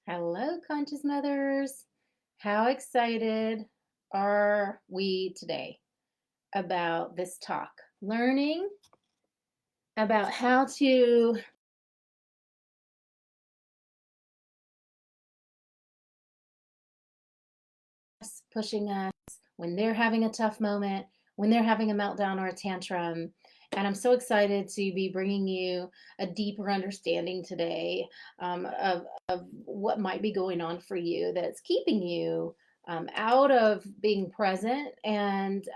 Hello, conscious mothers. How excited are we today about this talk? Learning about how to pushing us when they're having a tough moment, when they're having a meltdown or a tantrum. And I'm so excited to be bringing you a deeper understanding today of what might be going on for you that's keeping you out of being present and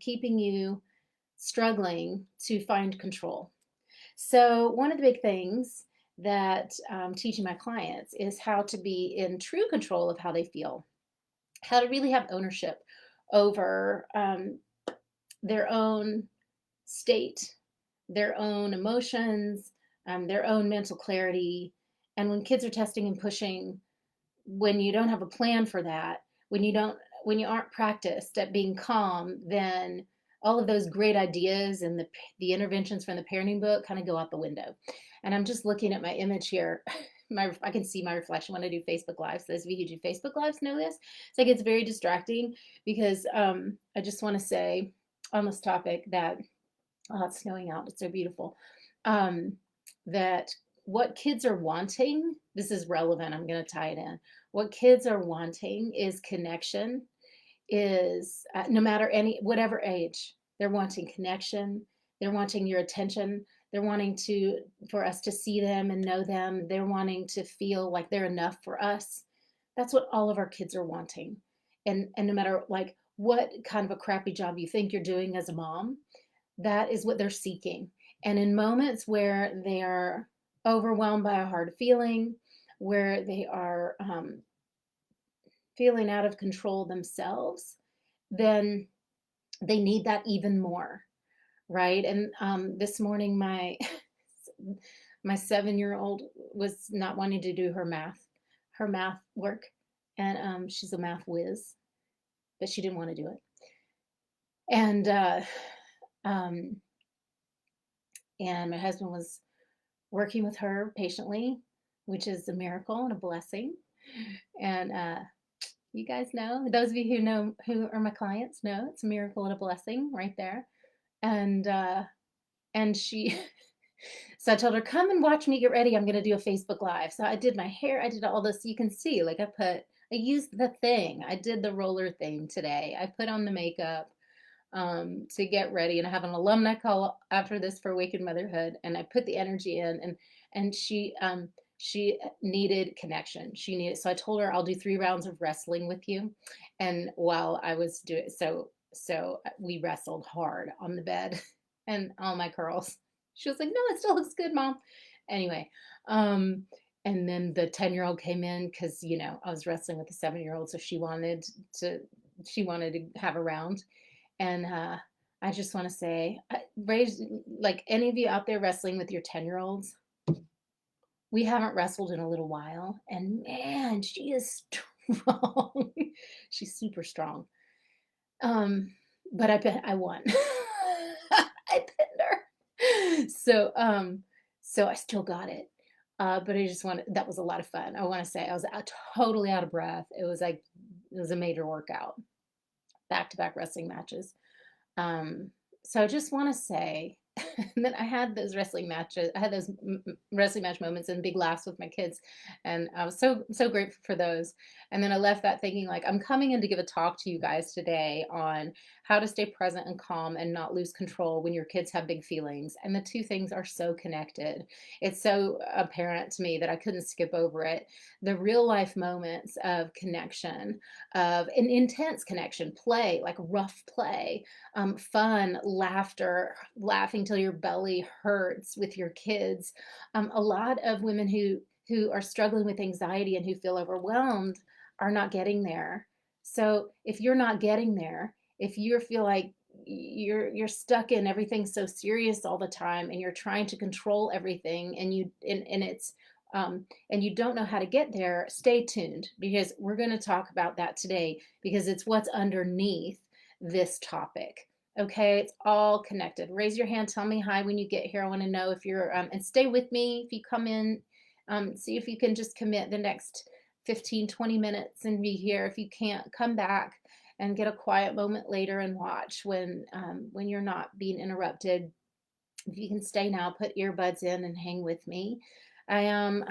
keeping you struggling to find control. So, one of the big things that teaching my clients is how to be in true control of how they feel, how to really have ownership over their own state, their own emotions, their own mental clarity. And when kids are testing and pushing, when you don't have a plan for that, when you aren't practiced at being calm, then all of those great ideas and the interventions from the parenting book kind of go out the window. And I'm just looking at my image here. I can see my reflection when I do Facebook Lives. Those of you who do Facebook Lives know this. It's like it's very distracting because I just want to say on this topic that it's snowing out. It's so beautiful. Um, that what kids are wanting, this is relevant. I'm going to tie it in. What kids are wanting is connection, is no matter whatever age, they're wanting connection. They're wanting your attention. They're wanting for us to see them and know them. They're wanting to feel like they're enough for us. That's what all of our kids are wanting. And no matter like what kind of a crappy job you think you're doing as a mom, that is what they're seeking. And in moments where they are overwhelmed by a hard feeling, where they are feeling out of control themselves, then they need that even more, right? And this morning, my 7-year-old was not wanting to do her math work, and she's a math whiz, but she didn't want to do it. And um, and my husband was working with her patiently, which is a miracle and a blessing. And you guys know, those of you who know who are my clients know it's a miracle and a blessing right there. And and she so I told her, come and watch me get ready. I'm gonna do a Facebook Live. So I did my hair, I did all this. You can see, like I used the thing. I did the roller thing today. I put on the makeup to get ready. And I have an alumni call after this for Awakened Motherhood, and I put the energy in, and she needed connection. She needed, so I told her I'll do 3 rounds of wrestling with you. And while I was doing so we wrestled hard on the bed and all my curls. She was like, no, it still looks good, mom. Anyway, um, and then the 10-year-old came in because I was wrestling with the 7-year-old, so to she wanted to have a round. And I just want to say, raise like any of you out there wrestling with your 10-year-olds, we haven't wrestled in a little while. And man, she is strong. She's super strong. Um, but I won. I pinned her. So I still got it. But I just want that was a lot of fun. I want to say I was totally out of breath. It was a major workout, back to back wrestling matches. Um, so I just want to say that I had those wrestling matches. I had those wrestling match moments and big laughs with my kids, and I was so grateful for those. And then I left that thinking like I'm coming in to give a talk to you guys today on how to stay present and calm and not lose control when your kids have big feelings. And the two things are so connected. It's so apparent to me that I couldn't skip over it. The real life moments of connection, of an intense connection, play, like rough play, fun, laughter, laughing till your belly hurts with your kids. A lot of women who are struggling with anxiety and who feel overwhelmed are not getting there. So if you're not getting there, if you feel like you're stuck in everything so serious all the time and you're trying to control everything and it's and you don't know how to get there, stay tuned because we're going to talk about that today because it's what's underneath this topic. Okay, it's all connected. Raise your hand, tell me hi when you get here. I want to know if you're, and stay with me if you come in. See if you can just commit the next 15, 20 minutes and be here. If you can't, come back and get a quiet moment later and watch when you're not being interrupted. If you can stay now, put earbuds in and hang with me. I am.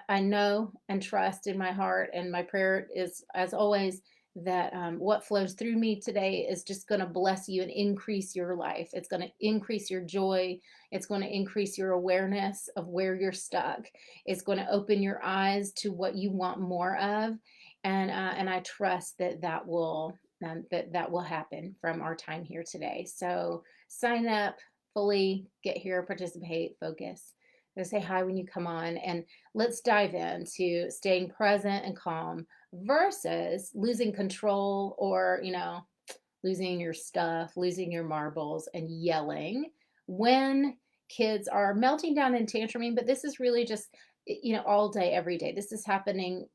I know and trust in my heart, and my prayer is, as always, that what flows through me today is just going to bless you and increase your life. It's going to increase your joy. It's going to increase your awareness of where you're stuck. It's going to open your eyes to what you want more of, and I trust that that will happen from our time here today. So sign up fully, get here, participate, focus. Say hi when you come on, and let's dive into staying present and calm versus losing control, or losing your stuff, losing your marbles, and yelling when kids are melting down and tantruming. But this is really just all day, every day. This is happening.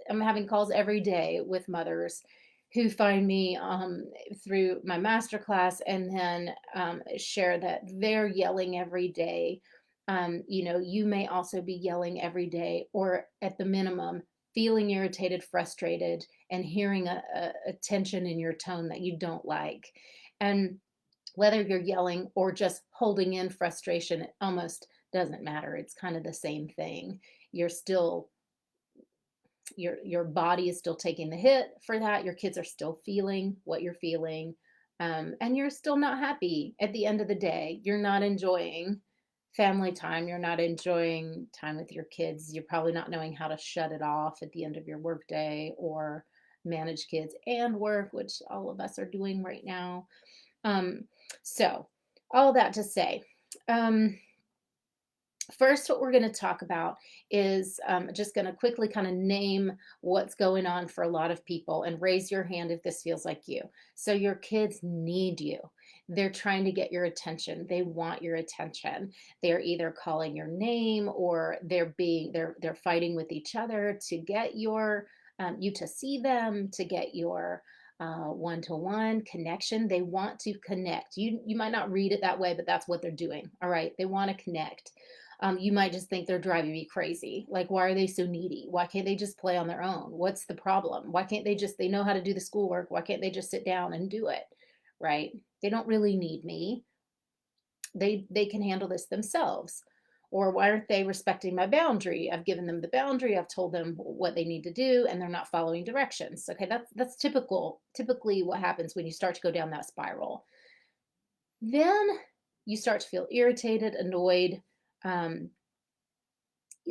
I'm having calls every day with mothers who find me through my masterclass, and then share that they're yelling every day. You may also be yelling every day, or at the minimum, feeling irritated, frustrated, and hearing a tension in your tone that you don't like. And whether you're yelling or just holding in frustration, it almost doesn't matter. It's kind of the same thing. You're still your body is still taking the hit for that. Your kids are still feeling what you're feeling, and you're still not happy at the end of the day. You're not enjoying family time. You're not enjoying time with your kids. You're probably not knowing how to shut it off at the end of your workday, or manage kids and work, which all of us are doing right now. Um, so, all that to say, um, first, what we're going to talk about is just going to quickly kind of name what's going on for a lot of people, and raise your hand if this feels like you. So, your kids need you. They're trying to get your attention. They want your attention. They're either calling your name, or they're fighting with each other to get you to see them, to get your one-to-one connection. They want to connect. You might not read it that way, but that's what they're doing. All right, they want to connect. You might just think they're driving me crazy. Like, why are they so needy? Why can't they just play on their own? What's the problem? Why can't they know how to do the schoolwork? Why can't they just sit down and do it? Right? They don't really need me. They can handle this themselves. Or why aren't they respecting my boundary? I've given them the boundary. I've told them what they need to do, and they're not following directions. Okay, that's typically what happens when you start to go down that spiral. Then you start to feel irritated, annoyed, um,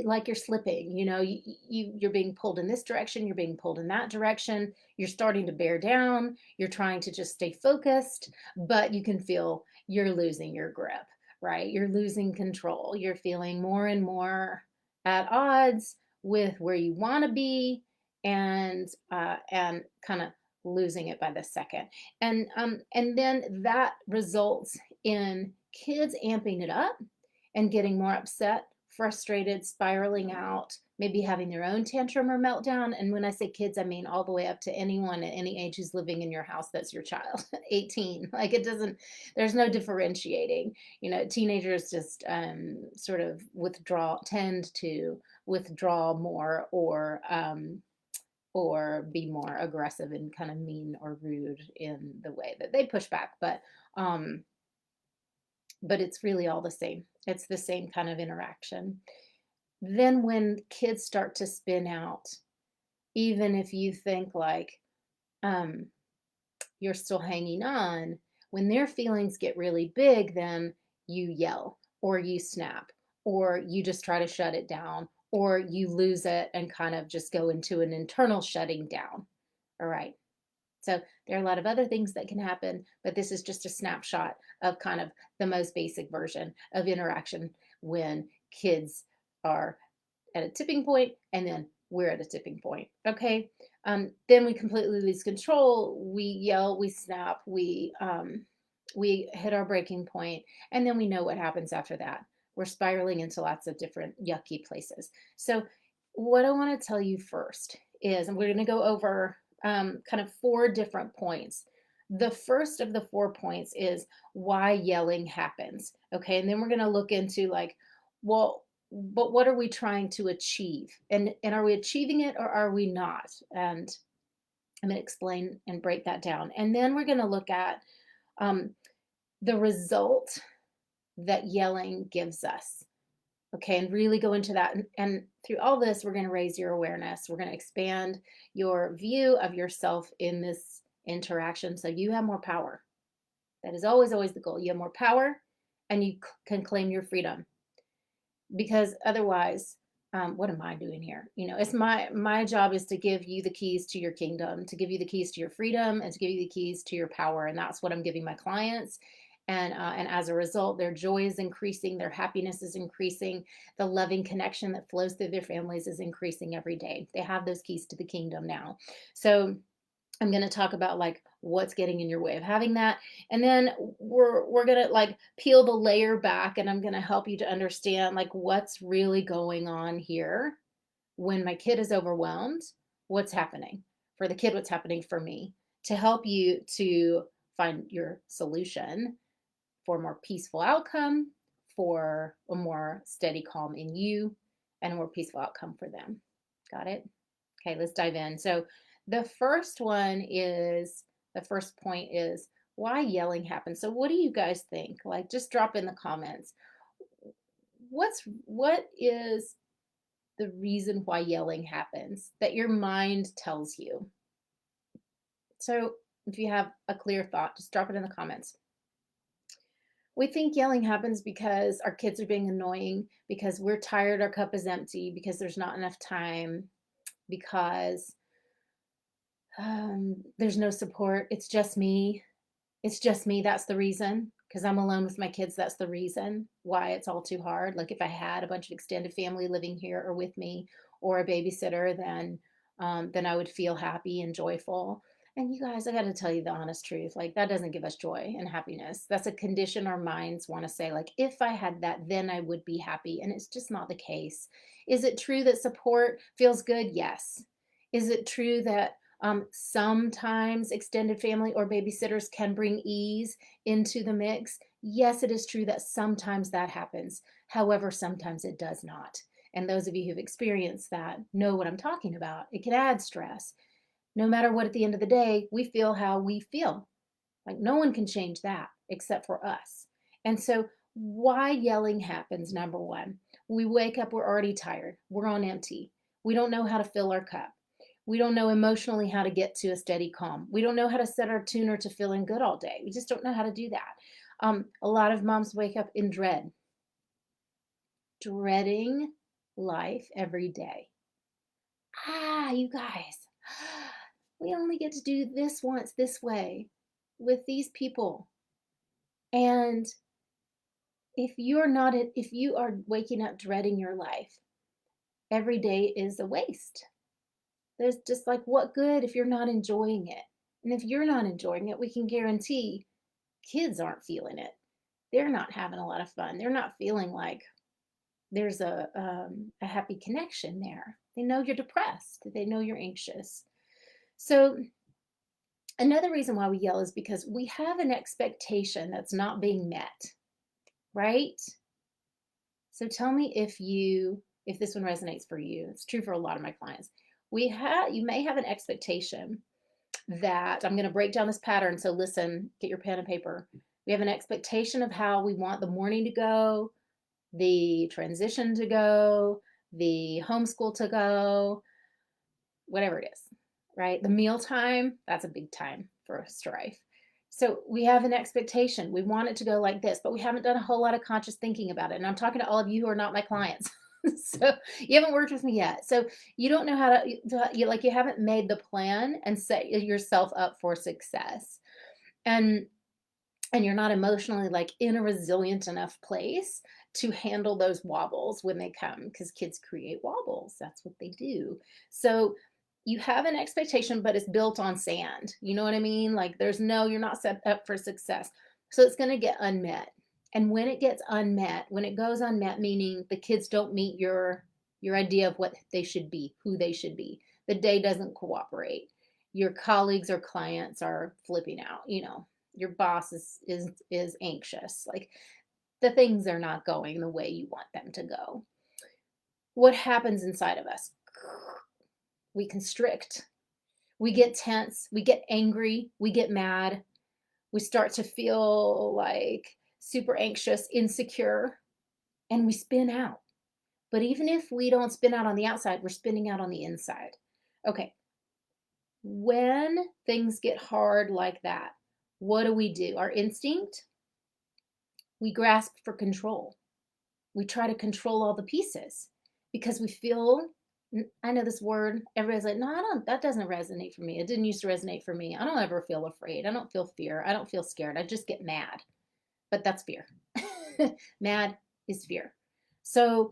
like you're slipping. You're being pulled in this direction, you're being pulled in that direction, you're starting to bear down, you're trying to just stay focused, but you can feel you're losing your grip, right? You're losing control. You're feeling more and more at odds with where you want to be, and kind of losing it by the second. And then that results in kids amping it up and getting more upset, frustrated, spiraling out, maybe having their own tantrum or meltdown. And when I say kids, I mean all the way up to anyone at any age who's living in your house that's your child, 18. Like, there's no differentiating. Teenagers just sort of tend to withdraw more, or be more aggressive and kind of mean or rude in the way that they push back. But it's really all the same. It's the same kind of interaction. Then when kids start to spin out, even if you think like um, you're still hanging on, when their feelings get really big, then you yell, or you snap, or you just try to shut it down, or you lose it and kind of just go into an internal shutting down. All right. So there are a lot of other things that can happen, but this is just a snapshot of kind of the most basic version of interaction when kids are at a tipping point, and then we're at a tipping point. Okay. Then we completely lose control. We yell, we snap, we hit our breaking point, and then we know what happens after that. We're spiraling into lots of different yucky places. So what I want to tell you first is, and we're going to go over kind of 4 different points. The first of the 4 points is why yelling happens. Okay. And then we're going to look into, like, well, but what are we trying to achieve? And are we achieving it or are we not? And I'm going to explain and break that down. And then we're going to look at um, the result that yelling gives us. Okay, and really go into that. And through all this, we're going to raise your awareness. We're going to expand your view of yourself in this interaction so you have more power. That is always, always the goal. You have more power and you can claim your freedom. Because otherwise, what am I doing here? It's my job is to give you the keys to your kingdom, to give you the keys to your freedom, and to give you the keys to your power. And that's what I'm giving my clients. And as a result, their joy is increasing, their happiness is increasing, the loving connection that flows through their families is increasing every day. They have those keys to the kingdom now. So I'm going to talk about like what's getting in your way of having that. And then we're going to like peel the layer back, and I'm going to help you to understand like what's really going on here. When my kid is overwhelmed, what's happening for the kid, what's happening for me, to help you to find your solution for a more peaceful outcome, for a more steady calm in you, and a more peaceful outcome for them. Got it? Okay, let's dive in. So the first point is why yelling happens. So what do you guys think? Like, just drop in the comments. What is the reason why yelling happens that your mind tells you? So if you have a clear thought, just drop it in the comments. We think yelling happens because our kids are being annoying, because we're tired, our cup is empty, because there's not enough time, because there's no support. It's just me. It's just me. That's the reason. Because I'm alone with my kids. That's the reason why it's all too hard. Like if I had a bunch of extended family living here or with me, or a babysitter, then I would feel happy and joyful. And you guys, I got to tell you the honest truth. Like that doesn't give us joy and happiness. That's a condition our minds want to say. Like if I had that, then I would be happy. And it's just not the case. Is it true that support feels good? Yes. Is it true that sometimes extended family or babysitters can bring ease into the mix? Yes, it is true that sometimes that happens. However, sometimes it does not. And those of you who've experienced that know what I'm talking about. It can add stress. No matter what, at the end of the day, we feel how we feel. Like no one can change that except for us. And so, why yelling happens, number one, we wake up, we're already tired, we're on empty. We don't know how to fill our cup. We don't know emotionally how to get to a steady calm. We don't know how to set our tuner to feeling good all day. We just don't know how to do that. A lot of moms wake up in dread, dreading life every day. You guys, we only get to do this once this way with these people. And if you are waking up dreading your life, every day is a waste. There's just like, what good if you're not enjoying it? And if you're not enjoying it, we can guarantee kids aren't feeling it. They're not having a lot of fun. They're not feeling like there's a happy connection there. They know you're depressed. They know you're anxious. So another reason why we yell is because we have an expectation that's not being met, right? So tell me if this one resonates for you. It's true for a lot of my clients. You may have an expectation that I'm going to break down this pattern. So listen, get your pen and paper. We have an expectation of how we want the morning to go, the transition to go, the homeschool to go, whatever it is, right? The meal time, that's a big time for strife. So we have an expectation. We want it to go like this, but we haven't done a whole lot of conscious thinking about it. And I'm talking to all of you who are not my clients. So you haven't worked with me yet. So you don't know how you haven't made the plan and set yourself up for success. And you're not emotionally like in a resilient enough place to handle those wobbles when they come, because kids create wobbles. That's what they do. So you have an expectation, but it's built on sand. You know what I mean? Like you're not set up for success. So it's going to get unmet. And when it gets unmet, when it goes unmet, meaning the kids don't meet your idea of what they should be, who they should be, the day doesn't cooperate, your colleagues or clients are flipping out, your boss is anxious, like the things are not going the way you want them to go. what happens inside of us? We constrict, we get tense, we get angry, we get mad, we start to feel like super anxious, insecure, and we spin out. But even if we don't spin out on the outside, we're spinning out on the inside. Okay, when things get hard like that, what do? Our instinct, we grasp for control. We try to control all the pieces because we feel, I know this word, everybody's like, no, I don't, that doesn't resonate for me. It didn't used to resonate for me. I don't ever feel afraid. I don't feel fear. I don't feel scared. I just get mad. But that's fear. Mad is fear. So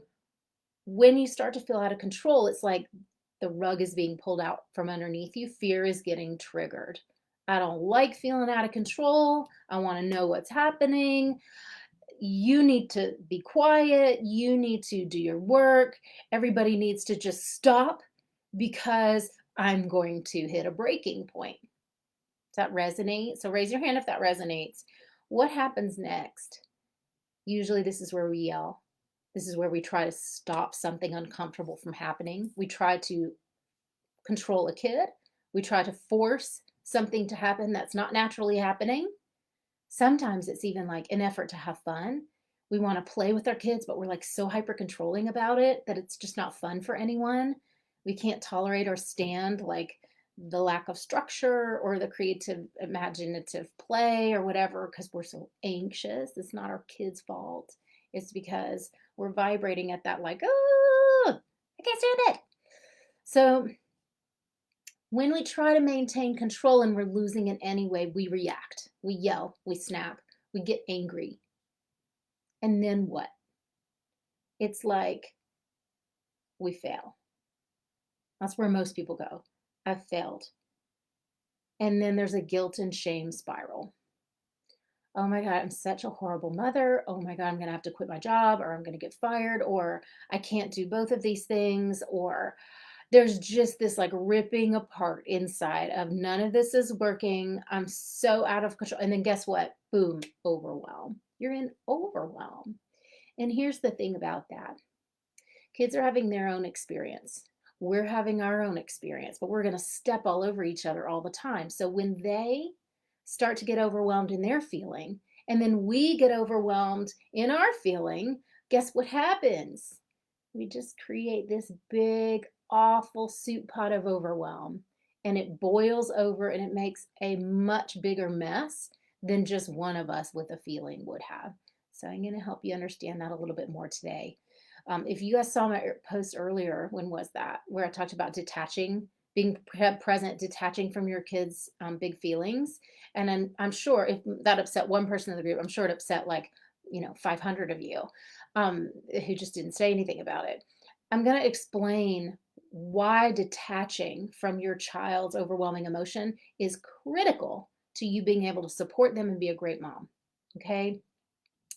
when you start to feel out of control, it's like the rug is being pulled out from underneath you. Fear is getting triggered. I don't like feeling out of control. I want to know what's happening. You need to be quiet. You need to do your work. Everybody needs to just stop because I'm going to hit a breaking point. Does that resonate? So raise your hand if that resonates. What happens next? Usually this is where we yell. This is where we try to stop something uncomfortable from happening. We try to control a kid. We try to force something to happen that's not naturally happening. Sometimes it's even like an effort to have fun. We want to play with our kids, but we're like so hyper controlling about it that it's just not fun for anyone. We can't tolerate or stand like the lack of structure or the creative, imaginative play or whatever because we're so anxious. It's not our kids' fault. It's because we're vibrating at that, like, oh, I can't stand it. So when we try to maintain control and we're losing in any way, we react, we yell, we snap, we get angry. And then what? It's like we fail. That's where most people go. I've failed. And then there's a guilt and shame spiral. Oh my God, I'm such a horrible mother. Oh my God, I'm going to have to quit my job, or I'm going to get fired, or I can't do both of these things, or there's just this like ripping apart inside of none of this is working. I'm so out of control. And then guess what? Boom, overwhelm. You're in overwhelm. And here's the thing about that. Kids are having their own experience. We're having our own experience, but we're going to step all over each other all the time. So when they start to get overwhelmed in their feeling, and then we get overwhelmed in our feeling, guess what happens? We just create this big, awful soup pot of overwhelm, and it boils over and it makes a much bigger mess than just one of us with a feeling would have. So I'm going to help you understand that a little bit more today. If you guys saw my post earlier, when was that? Where I talked about detaching, being present, detaching from your kids' big feelings. And I'm sure if that upset one person in the group, I'm sure it upset like, 500 of you who just didn't say anything about it. I'm going to explain why detaching from your child's overwhelming emotion is critical to you being able to support them and be a great mom. Okay.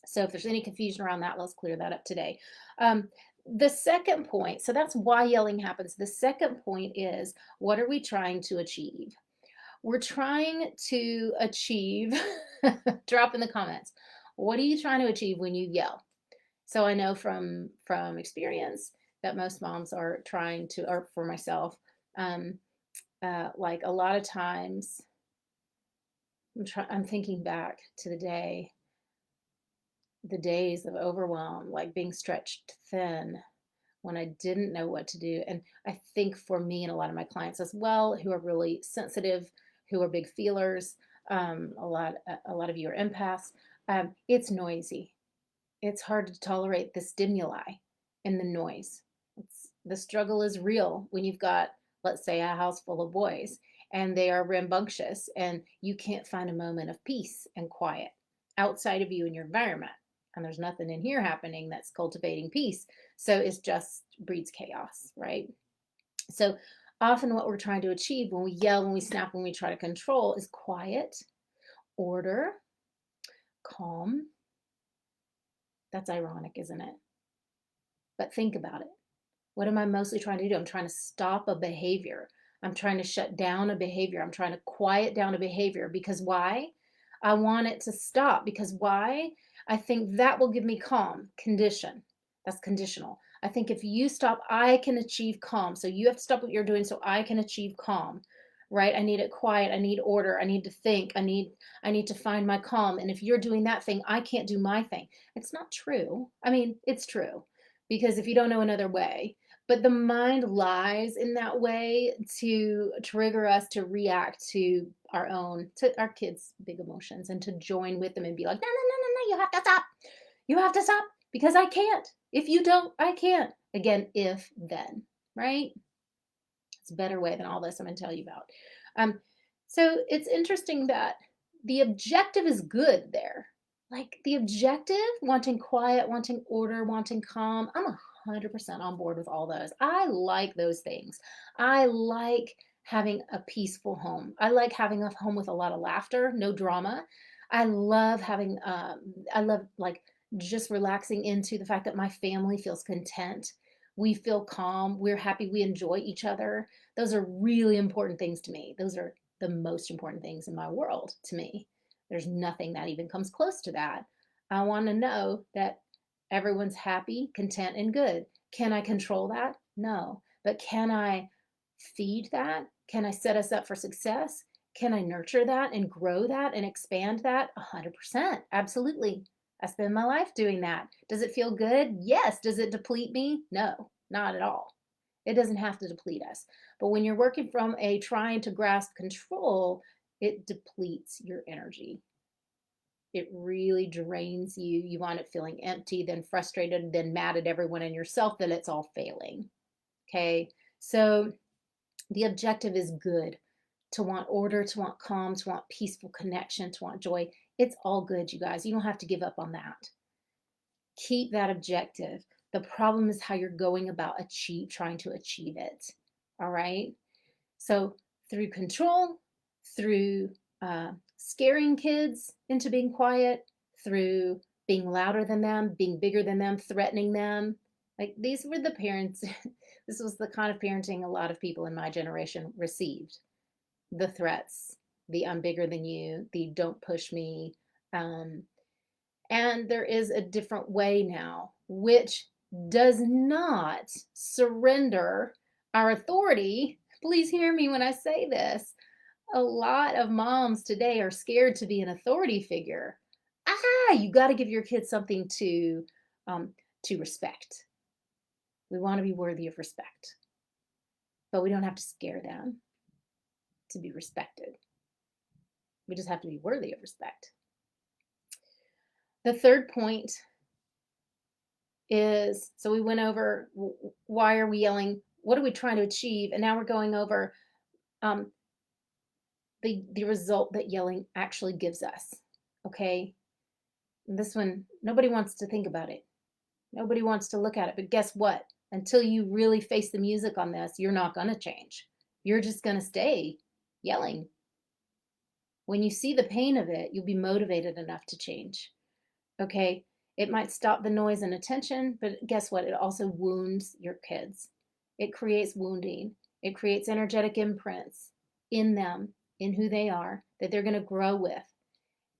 So if there's any confusion around that, let's clear that up today. The second point, so that's why yelling happens. The second point is, what are we trying to achieve? We're trying to achieve, drop in the comments, what are you trying to achieve when you yell? So I know from experience that most moms are trying to, or for myself, like a lot of times, I'm thinking back to the days of overwhelm, like being stretched thin when I didn't know what to do. And I think for me and a lot of my clients as well, who are really sensitive, who are big feelers, a lot of you are empaths. It's noisy. It's hard to tolerate the stimuli and the noise. The struggle is real when you've got, let's say, a house full of boys and they are rambunctious and you can't find a moment of peace and quiet outside of you in your environment. And there's nothing in here happening that's cultivating peace. So it just breeds chaos, right? So often what we're trying to achieve when we yell, when we snap, when we try to control is quiet, order, calm. That's ironic, isn't it? But think about it. What am I mostly trying to do? I'm trying to stop a behavior. I'm trying to shut down a behavior. I'm trying to quiet down a behavior because why? I want it to stop because why? I think that will give me calm. Condition. That's conditional. I think if you stop, I can achieve calm. So you have to stop what you're doing so I can achieve calm, right? I need it quiet. I need order. I need to think. I need to find my calm. And if you're doing that thing, I can't do my thing. It's not true. I mean, it's true because if you don't know another way, but the mind lies in that way to trigger us to react to our kids' big emotions and to join with them and be like, no, no, no, no, no, you have to stop. You have to stop because I can't. If you don't, I can't. Again, if then, right? It's a better way than all this I'm going to tell you about. Um, so it's interesting that the objective is good there. Like the objective, wanting quiet, wanting order, wanting calm. I'm 100% on board with all those. I like those things. I like having a peaceful home. I like having a home with a lot of laughter, no drama. I love having, I love like just relaxing into the fact that my family feels content. We feel calm. We're happy. We enjoy each other. Those are really important things to me. Those are the most important things in my world to me. There's nothing that even comes close to that. I want to know that everyone's happy, content, and good. Can I control that? No. But can I feed that? Can I set us up for success? Can I nurture that and grow that and expand that? 100%. Absolutely. I spend my life doing that. Does it feel good? Yes. Does it deplete me? No, not at all. It doesn't have to deplete us. But when you're working from a trying to grasp control, it depletes your energy. It really drains you. You wind up feeling empty, then frustrated, then mad at everyone and yourself that it's all failing. Okay. So the objective is good, to want order, to want calm, to want peaceful connection, to want joy. It's all good, you guys. You don't have to give up on that. Keep that objective. The problem is how you're going about trying to achieve it. All right. So through control, through scaring kids into being quiet, through being louder than them, being bigger than them, threatening them. Like these were the parents. This was the kind of parenting a lot of people in my generation received. The threats, the I'm bigger than you, the don't push me. Um, and there is a different way now, which does not surrender our authority. Please hear me when I say this. A lot of moms today are scared to be an authority figure. You got to give your kids something to respect. We want to be worthy of respect, but we don't have to scare them to be respected. We just have to be worthy of respect. The third point is, so we went over why are we yelling, what are we trying to achieve, and now we're going over um, the result that yelling actually gives us. Okay, and this one nobody wants to think about it, nobody wants to look at it, but guess what? Until you really face the music on this, you're not going to change. You're just going to stay yelling. When you see the pain of it, you'll be motivated enough to change. Okay, it might stop the noise and attention, but guess what? It also wounds your kids. It creates wounding. It creates energetic imprints in them, in who they are, that they're going to grow with,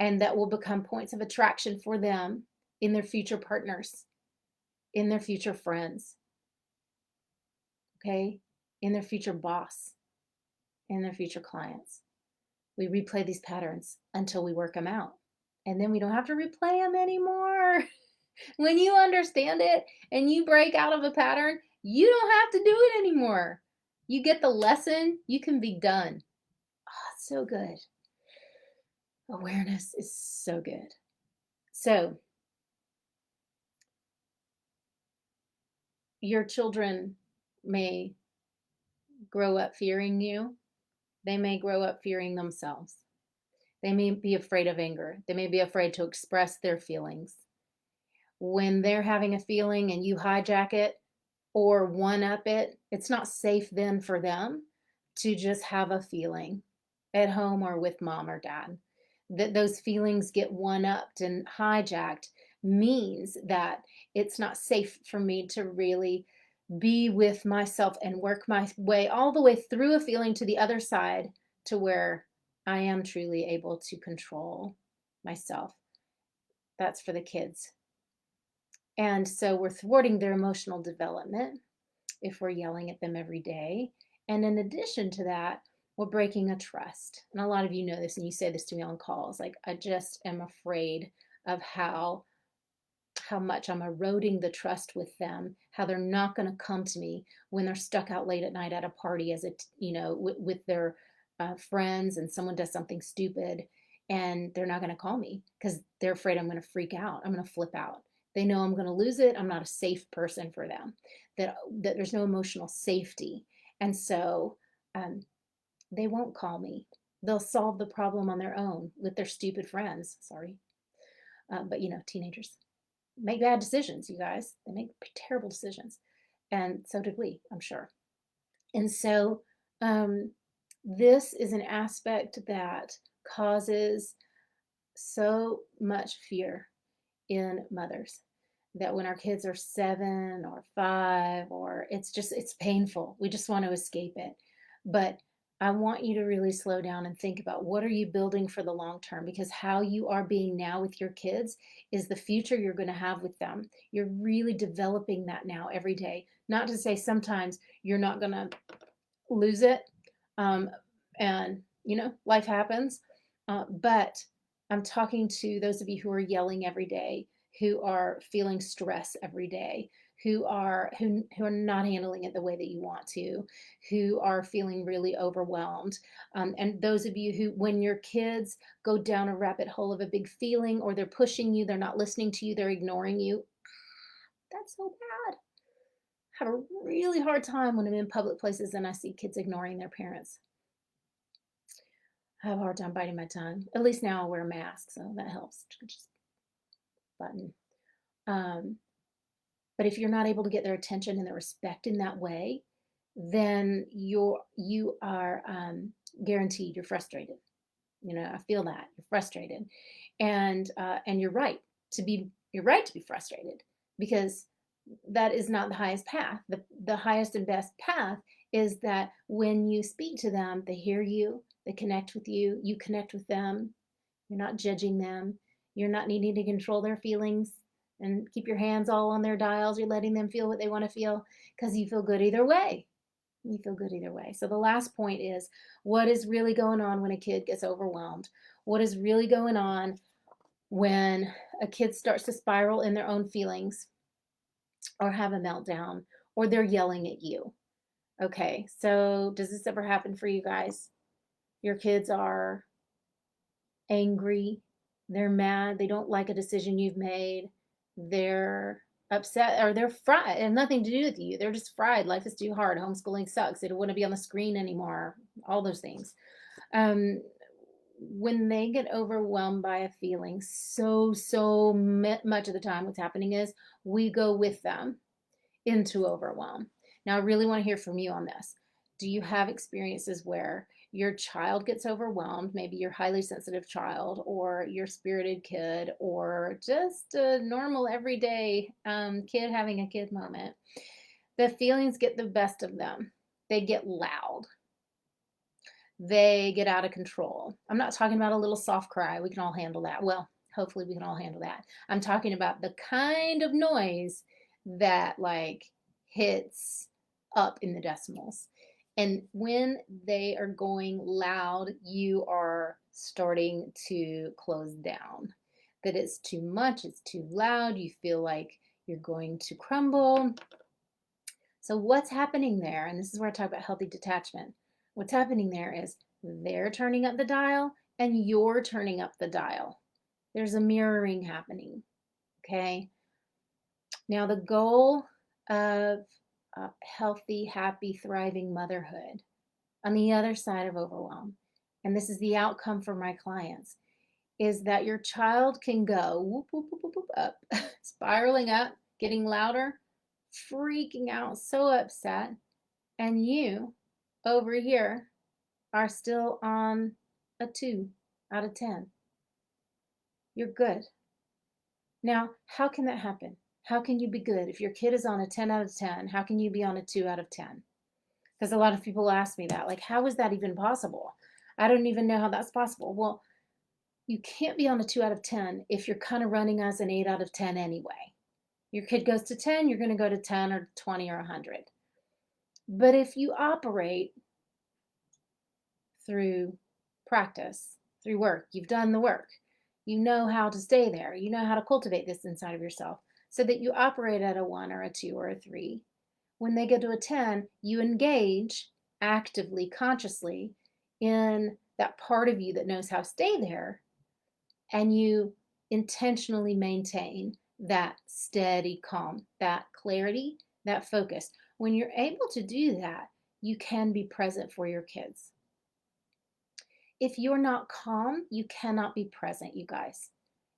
and that will become points of attraction for them in their future partners, in their future friends, okay, in their future boss, in their future clients. We replay these patterns until we work them out. And then we don't have to replay them anymore. When you understand it and you break out of a pattern, you don't have to do it anymore. You get the lesson, you can be done. Oh, it's so good. Awareness is so good. So, your children may grow up fearing you. They may grow up fearing themselves. They may be afraid of anger. They may be afraid to express their feelings. When they're having a feeling and you hijack it or one up it, it's not safe then for them to just have a feeling at home or with mom or dad. That those feelings get one upped and hijacked means that it's not safe for me to really be with myself and work my way all the way through a feeling to the other side to where I am truly able to control myself. That's for the kids. And so we're thwarting their emotional development if we're yelling at them every day. And in addition to that, we're breaking a trust. And a lot of you know this, and you say this to me on calls. Like, I just am afraid of how much I'm eroding the trust with them, how they're not going to come to me when they're stuck out late at night at a party as with their friends, and someone does something stupid, and they're not going to call me because they're afraid I'm going to freak out. I'm going to flip out. They know I'm going to lose it. I'm not a safe person for them, that there's no emotional safety. And so they won't call me. They'll solve the problem on their own with their stupid friends. Sorry. But teenagers make bad decisions, you guys. They make terrible decisions. And so did we, I'm sure. And so this is an aspect that causes so much fear in mothers, that when our kids are 7 or 5, or it's painful. We just want to escape it. But I want you to really slow down and think about, what are you building for the long term? Because how you are being now with your kids is the future you're going to have with them. You're really developing that now every day. Not to say sometimes you're not going to lose it. And life happens. But I'm talking to those of you who are yelling every day, who are feeling stress every day, who are not handling it the way that you want to, who are feeling really overwhelmed. And those of you who, when your kids go down a rabbit hole of a big feeling, or they're pushing you, they're not listening to you, they're ignoring you, that's so bad. I have a really hard time when I'm in public places and I see kids ignoring their parents. I have a hard time biting my tongue. At least now I wear a mask, so that helps. Just button. But if you're not able to get their attention and their respect in that way, then you are guaranteed you're frustrated. I feel that you're frustrated, and you're right to be frustrated, because that is not the highest path. The highest and best path is that when you speak to them, they hear you, they connect with you, you connect with them. You're not judging them. You're not needing to control their feelings and keep your hands all on their dials. You're letting them feel what they want to feel, because you feel good either way. You feel good either way. So the last point is, what is really going on when a kid gets overwhelmed? What is really going on when a kid starts to spiral in their own feelings, or have a meltdown, or they're yelling at you? Okay, so does this ever happen for you guys? Your kids are angry, they're mad, they don't like a decision you've made, they're upset, or they're fried. It has nothing to do with you. They're just fried. Life is too hard. Homeschooling sucks. They don't want to be on the screen anymore. All those things. When they get overwhelmed by a feeling, so much of the time what's happening is we go with them into overwhelm. Now, I really want to hear from you on this. Do you have experiences where your child gets overwhelmed, maybe your highly sensitive child, or your spirited kid, or just a normal everyday kid having a kid moment? The feelings get the best of them. They get loud. They get out of control. I'm not talking about a little soft cry. We can all handle that. Well, hopefully we can all handle that. I'm talking about the kind of noise that hits up in the decimals. And when they are going loud, you are starting to close down. That it's too much, it's too loud, you feel like you're going to crumble. So what's happening there, and this is where I talk about healthy detachment, what's happening there is they're turning up the dial and you're turning up the dial. There's a mirroring happening, okay? Now, the goal of healthy, happy, thriving motherhood on the other side of overwhelm, and this is the outcome for my clients, is that your child can go whoop, whoop, whoop, whoop, whoop, up, spiraling up, getting louder, freaking out, so upset, and you over here are still on a 2 out of 10. You're good. Now, how can that happen? How can you be good? If your kid is on a 10 out of 10, how can you be on a 2 out of 10? Because a lot of people ask me that, how is that even possible? I don't even know how that's possible. Well, you can't be on a 2 out of 10 if you're kind of running as an 8 out of 10 anyway. Your kid goes to 10, you're going to go to 10 or 20 or 100. But if you operate through practice, through work, you've done the work, you know how to stay there, you know how to cultivate this inside of yourself so that you operate at a 1 or a 2 or a 3. When they get to a 10, you engage actively, consciously in that part of you that knows how to stay there, and you intentionally maintain that steady calm, that clarity, that focus. When you're able to do that, you can be present for your kids. If you're not calm, you cannot be present, you guys.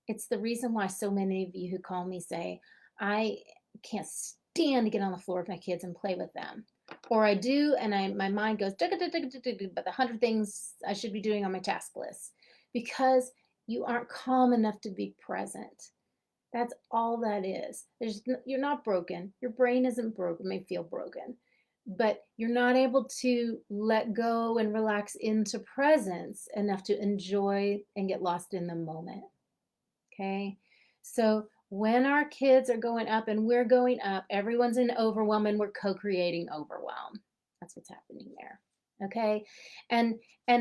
It's the reason why so many of you who call me say, I can't stand to get on the floor with my kids and play with them. Or I do, and my mind goes, but the 100 things I should be doing on my task list. Because you aren't calm enough to be present. That's all that is. You're not broken. Your brain isn't broken. It may feel broken, but you're not able to let go and relax into presence enough to enjoy and get lost in the moment. Okay? So when our kids are going up and we're going up, everyone's in overwhelm and we're co-creating overwhelm. That's what's happening there. Okay? And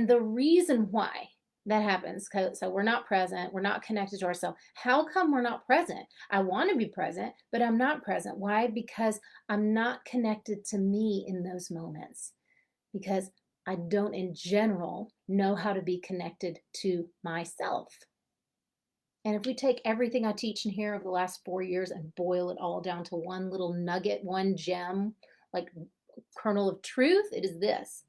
the reason why that happens, so we're not present, we're not connected to ourselves. How come we're not present? I want to be present, but I'm not present. Why? Because I'm not connected to me in those moments. Because I don't, in general, know how to be connected to myself. And if we take everything I teach in here over the last 4 years and boil it all down to one little nugget, one gem, like kernel of truth, it is this.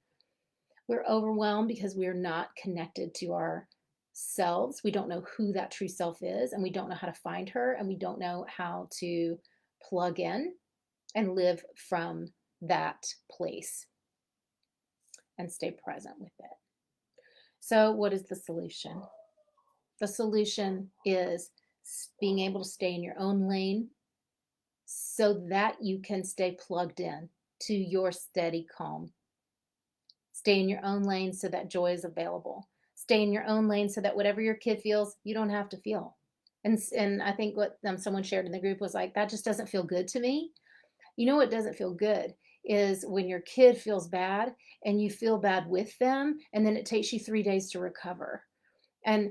We're overwhelmed because we're not connected to ourselves. We don't know who that true self is, and we don't know how to find her, and we don't know how to plug in and live from that place and stay present with it. So, what is the solution? The solution is being able to stay in your own lane so that you can stay plugged in to your steady calm. Stay in your own lane so that joy is available. Stay in your own lane so that whatever your kid feels, you don't have to feel. And I think what someone shared in the group was like, that just doesn't feel good to me. You know what doesn't feel good is when your kid feels bad and you feel bad with them, and then it takes you 3 days to recover. And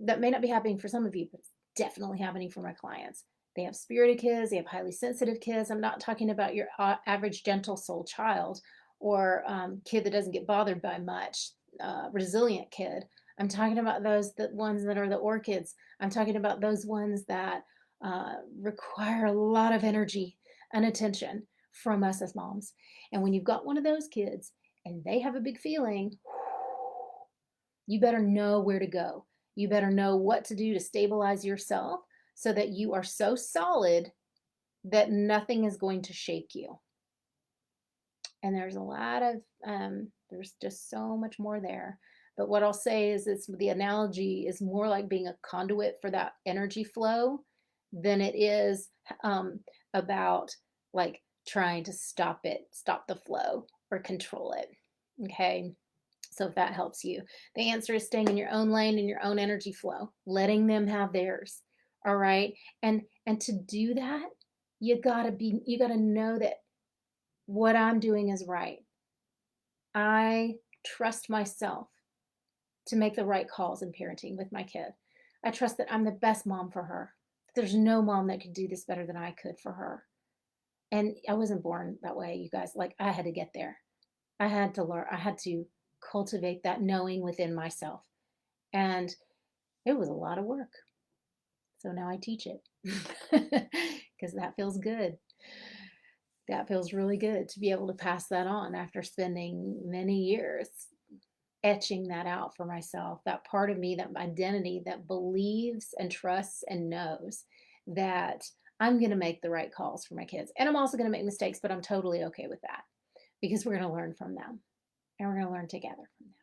that may not be happening for some of you, but it's definitely happening for my clients. They have spirited kids, they have highly sensitive kids. I'm not talking about your average gentle soul child or kid that doesn't get bothered by much, resilient kid. I'm talking about ones that are the orchids. I'm talking about those ones that require a lot of energy and attention from us as moms. And when you've got one of those kids and they have a big feeling, you better know where to go. You better know what to do to stabilize yourself so that you are so solid that nothing is going to shake you. And there's a lot of, there's just so much more there. But what I'll say is the analogy is more like being a conduit for that energy flow than it is about like trying to stop the flow or control it. Okay. So if that helps you, the answer is staying in your own lane and your own energy flow, letting them have theirs. All right. And to do that, you gotta know that what I'm doing is right. I trust myself to make the right calls in parenting with my kid. I trust that I'm the best mom for her. There's no mom that could do this better than I could for her. And I wasn't born that way, you guys. Like, I had to get there. I had to learn. I had to cultivate that knowing within myself. And it was a lot of work. So now I teach it because that feels good. That feels really good to be able to pass that on after spending many years etching that out for myself. That part of me, that identity that believes and trusts and knows that I'm going to make the right calls for my kids. And I'm also going to make mistakes, but I'm totally okay with that because we're going to learn from them and we're going to learn together from them.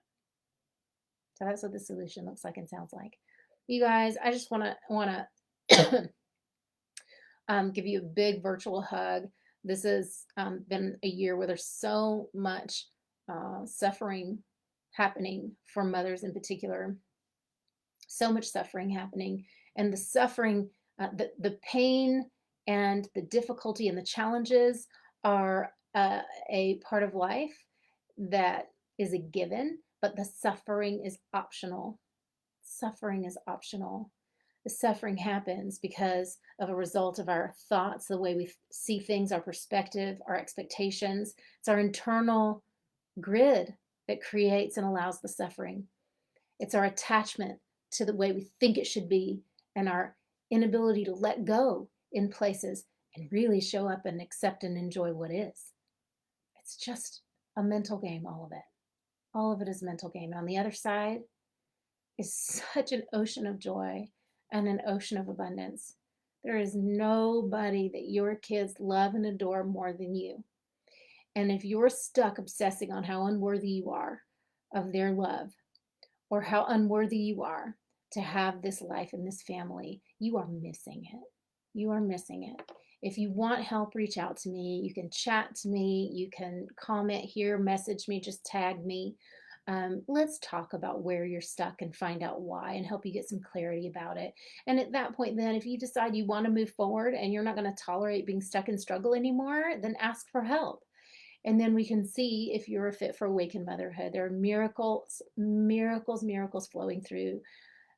So that's what the solution looks like and sounds like. You guys, I just want to give you a big virtual hug. This has been a year where there's so much suffering happening for mothers in particular. So much suffering happening, and the suffering, the pain and the difficulty and the challenges are a part of life that is a given, but the suffering is optional. Suffering is optional. The suffering happens because of a result of our thoughts, the way we see things, our perspective, our expectations. It's our internal grid that creates and allows the suffering. It's our attachment to the way we think it should be and our inability to let go in places and really show up and accept and enjoy what is. It's just a mental game, all of it. All of it is a mental game. And on the other side is such an ocean of joy and an ocean of abundance. There is nobody that your kids love and adore more than you. And if you're stuck obsessing on how unworthy you are of their love, or how unworthy you are to have this life and this family, you are missing it. You are missing it. If you want help, reach out to me. You can chat to me. You can comment here, message me, just tag me. Let's talk about where you're stuck and find out why and help you get some clarity about it. And at that point, then, if you decide you want to move forward and you're not going to tolerate being stuck in struggle anymore, then ask for help. And then we can see if you're a fit for awakened motherhood. There are miracles, miracles, miracles flowing through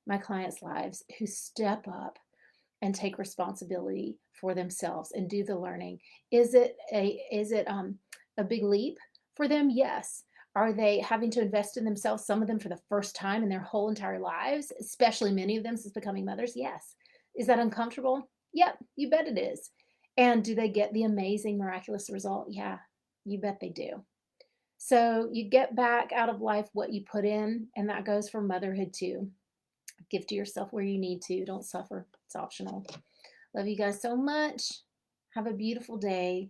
my clients' lives who step up and take responsibility for themselves and do the learning. Is it a big leap for them? Yes. Are they having to invest in themselves, some of them for the first time in their whole entire lives, especially many of them since becoming mothers? Yes. Is that uncomfortable? Yep, you bet it is. And do they get the amazing, miraculous result? Yeah, you bet they do. So you get back out of life what you put in, and that goes for motherhood too. Give to yourself where you need to. Don't suffer. It's optional. Love you guys so much. Have a beautiful day.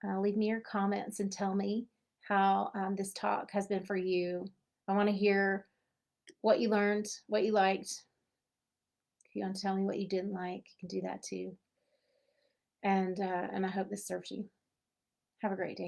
Leave me your comments and tell me how this talk has been for you. I want to hear what you learned, what you liked. If you want to tell me what you didn't like, you can do that too. And I hope this serves you. Have a great day.